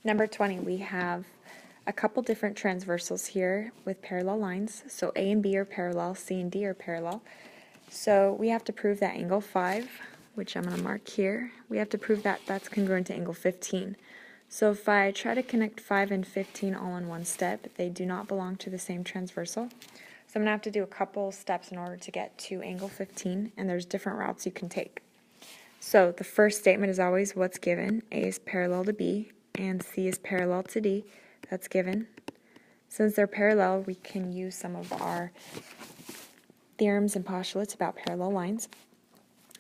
Number 20, we have a couple different transversals here with parallel lines. So A and B are parallel, C and D are parallel. So we have to prove that angle 5, which I'm going to mark here, we have to prove that that's congruent to angle 15. So if I try to connect 5 and 15 all in one step, they do not belong to the same transversal. So I'm going to have to do a couple steps in order to get to angle 15, and there's different routes you can take. So the first statement is always what's given. A is parallel to B, and C is parallel to D. That's given. Since they're parallel, we can use some of our theorems and postulates about parallel lines.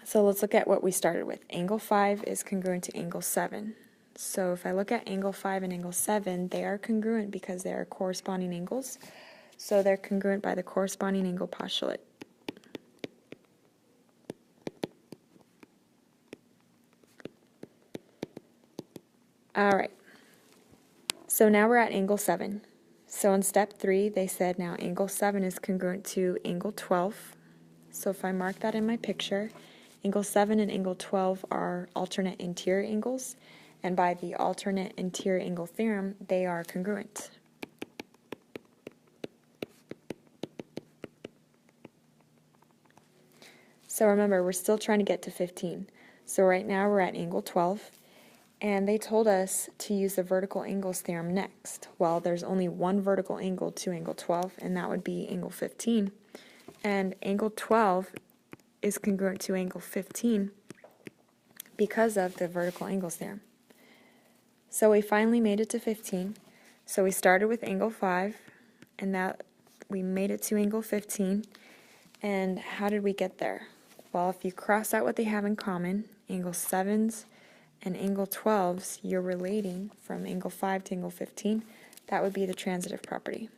So let's look at what we started with. Angle 5 is congruent to angle 7. So if I look at angle 5 and angle 7, they are congruent because they are corresponding angles. So they're congruent by the corresponding angle postulate. Alright, so now we're at angle 7. So in step 3, they said now angle 7 is congruent to angle 12. So if I mark that in my picture, angle 7 and angle 12 are alternate interior angles, and by the alternate interior angle theorem, they are congruent. So remember, we're still trying to get to 15. So right now we're at angle 12. And they told us to use the vertical angles theorem next. Well, there's only one vertical angle to angle 12, and that would be angle 15. And angle 12 is congruent to angle 15 because of the vertical angles theorem. So we finally made it to 15. So we started with angle 5, and that we made it to angle 15. And how did we get there? Well, if you cross out what they have in common, angle 7's and angle 12's, you're relating from angle 5 to angle 15, that would be the transitive property.